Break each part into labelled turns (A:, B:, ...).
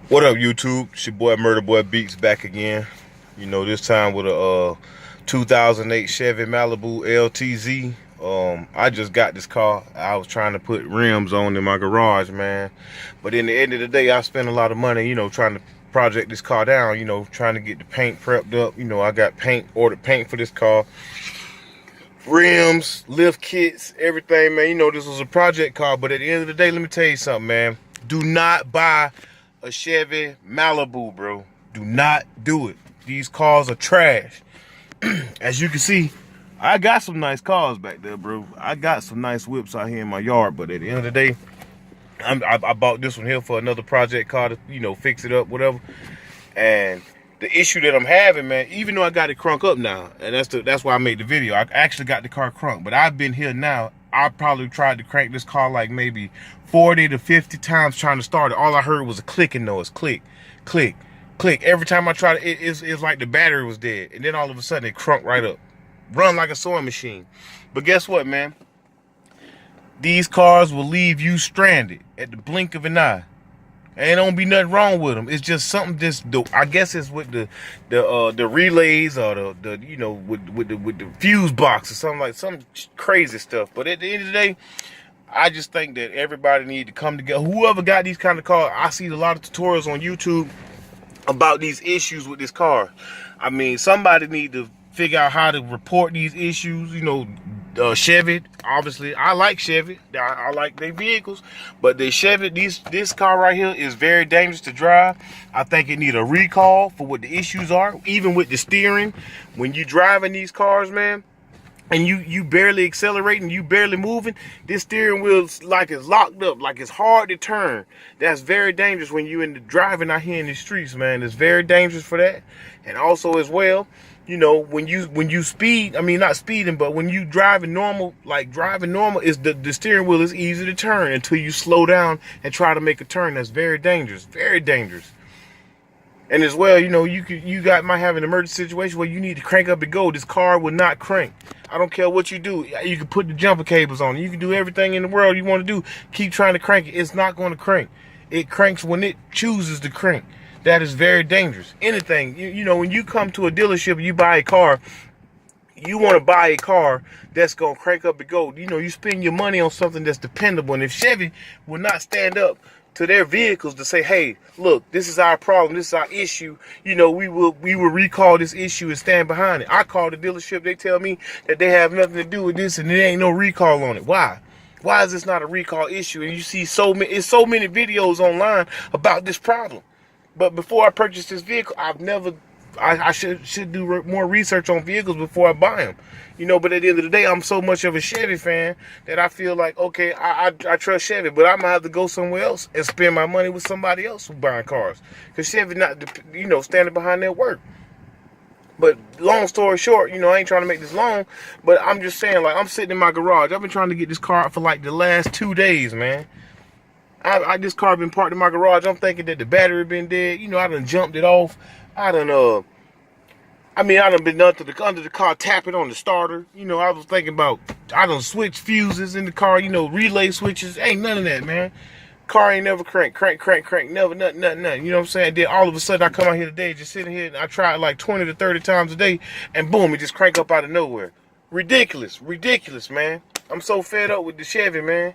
A: What up, YouTube? It's your boy Murder Boy Beats back again. You know, this time with a 2008 Chevy Malibu LTZ. I just got this car. I was trying to put rims on in my garage, man. But in the end of the day, I spent a lot of money, trying to project this car down, trying to get the paint prepped up. I got ordered paint for this car. Rims, lift kits, everything, man. This was a project car, but at the end of the day, let me tell you something, man. Do not buy a Chevy Malibu, bro. Do not do it. These cars are trash. As you can see, I got some nice cars back there, bro. I got some nice whips out here in my yard, but at the end of the day, I bought this one here for another project car to, fix it up, whatever. And the issue that I'm having, man, even though I got it crunk up now, and that's why I made the video. I actually got the car crunk, but I've been here now. I probably tried to crank this car like maybe 40 to 50 times trying to start it. All I heard was a clicking noise. Click, click, click. Every time I tried it's like the battery was dead. And then all of a sudden it crunk right up. Run like a sewing machine. But guess what, man? These cars will leave you stranded at the blink of an eye. Ain't don't be nothing wrong with them. It's just something. I guess it's with the relays or with the fuse box or something, like some crazy stuff. But at the end of the day, I just think that everybody need to come together. Whoever got these kind of cars, I see a lot of tutorials on YouTube about these issues with this car. I mean, somebody need to figure out how to report these issues. Chevy, obviously, I like Chevy. I like their vehicles, but the Chevy, this car right here is very dangerous to drive. I think it need a recall for what the issues are. Even with the steering, when you driving these cars, man, and you barely accelerating, you barely moving, this steering wheel like it's locked up, like it's hard to turn. That's very dangerous when you in the driving out here in the streets, man. It's very dangerous for that. And also as well, when you speed, I mean not speeding, but when you driving normal, is the steering wheel is easy to turn until you slow down and try to make a turn. That's very dangerous, very dangerous. And as well, might have an emergency situation where you need to crank up and go. This car will not crank. I don't care what you do. You can put the jumper cables on it. You can do everything in the world you want to do. Keep trying to crank it. It's not going to crank. It cranks when it chooses to crank. That is very dangerous. Anything, when you come to a dealership and you buy a car, you want to buy a car that's going to crank up and go. You spend your money on something that's dependable. And if Chevy will not stand up to their vehicles to say, hey, look, this is our problem, this is our issue, we will recall this issue and stand behind it. I call the dealership, they tell me that they have nothing to do with this and there ain't no recall on it. Why is this not a recall issue? And you see so many videos online about this problem. But before I purchase this vehicle, I should do more research on vehicles before I buy them. But at the end of the day, I'm so much of a Chevy fan that I feel like, okay, I trust Chevy, but I'm going to have to go somewhere else and spend my money with somebody else who's buying cars. Because Chevy not, standing behind their work. But long story short, I ain't trying to make this long, but I'm just saying, like, I'm sitting in my garage. I've been trying to get this car out for like the last 2 days, man. This car been parked in my garage. I'm thinking that the battery been dead. I done jumped it off. I done been under the car tapping on the starter. I was thinking about, I done switched fuses in the car, relay switches. Ain't none of that, man. Car ain't never crank, never, nothing. You know what I'm saying? Then all of a sudden I come out here today, just sitting here, and I try it like 20 to 30 times a day, and boom, it just crank up out of nowhere. Ridiculous, man. I'm so fed up with the Chevy, man.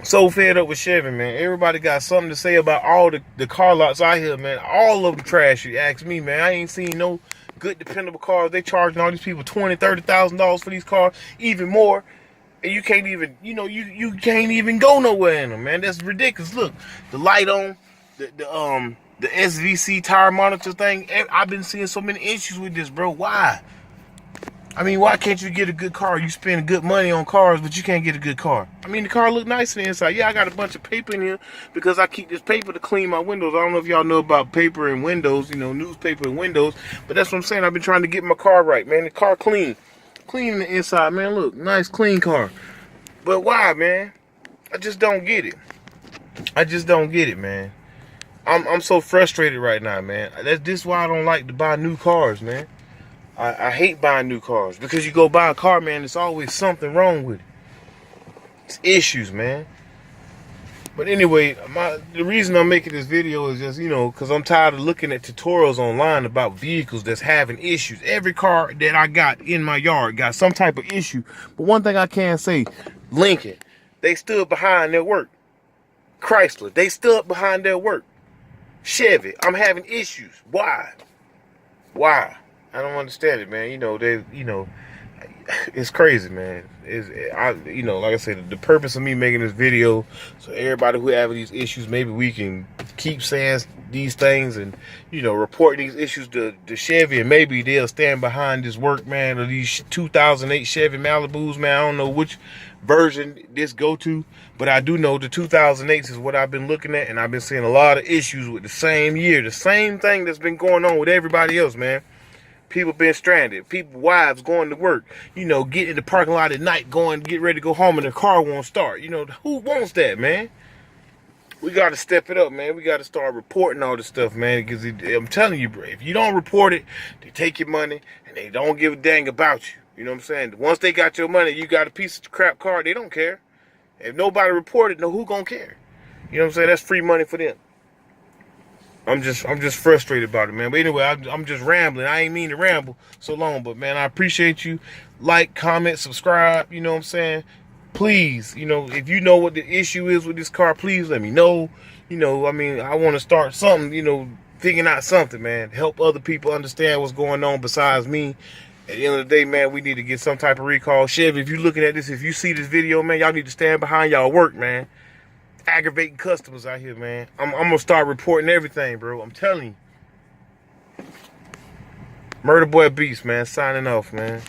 A: So fed up with Chevy, man. Everybody got something to say about all the car lots out here, man. All of them trash, you ask me, man. I ain't seen no good, dependable cars. They charging all these people $20,000, $30,000 for these cars, even more. And you can't even, you can't even go nowhere in them, man. That's ridiculous. Look, the light on, the SVC tire monitor thing. I've been seeing so many issues with this, bro. Why? I mean, why can't you get a good car? You spend good money on cars, but you can't get a good car. I mean, the car look nice on the inside. Yeah, I got a bunch of paper in here because I keep this paper to clean my windows. I don't know if y'all know about paper and windows, newspaper and windows. But that's what I'm saying. I've been trying to get my car right, man. The car clean. Clean in the inside, man. Look, nice, clean car. But why, man? I just don't get it. I just don't get it, man. I'm so frustrated right now, man. This is why I don't like to buy new cars, man. I hate buying new cars because you go buy a car, man, there's always something wrong with it. It's issues, man. But anyway, the reason I'm making this video is just, you know, because I'm tired of looking at tutorials online about vehicles that's having issues. Every car that I got in my yard got some type of issue. But one thing I can say, Lincoln, they stood behind their work. Chrysler, they stood behind their work. Chevy, I'm having issues. Why? Why? I don't understand it, man. You know, it's crazy, man. You know, like I said, the purpose of me making this video, so everybody who have these issues, maybe we can keep saying these things and, you know, report these issues to Chevy, and maybe they'll stand behind this work, man, of these 2008 Chevy Malibus, man. I don't know which version this go to, but I do know the 2008s is what I've been looking at, and I've been seeing a lot of issues with the same year, the same thing that's been going on with everybody else, man. People been stranded. People, wives going to work. You know, get in the parking lot at night, get ready to go home, and the car won't start. You know, who wants that, man? We got to step it up, man. We got to start reporting all this stuff, man. Because I'm telling you, bro, if you don't report it, they take your money, and they don't give a dang about you. You know what I'm saying? Once they got your money, you got a piece of crap car, they don't care. If nobody reported, no, who gonna care? You know what I'm saying? That's free money for them. I'm just frustrated about it, man. But anyway, I'm just rambling. I ain't mean to ramble so long, but man, I appreciate you. Like, comment, subscribe. You know what I'm saying? Please, you know, if you know what the issue is with this car, please let me know. You know, I mean, I want to start something, you know, figuring out something, man. Help other people understand what's going on besides me. At the end of the day, man, we need to get some type of recall. Chevy, if you're looking at this, if you see this video, man, y'all need to stand behind y'all work, man. Aggravating customers out here, man. I'm gonna start reporting everything, bro. I'm telling you. Murder Boy Beast, man. Signing off, man.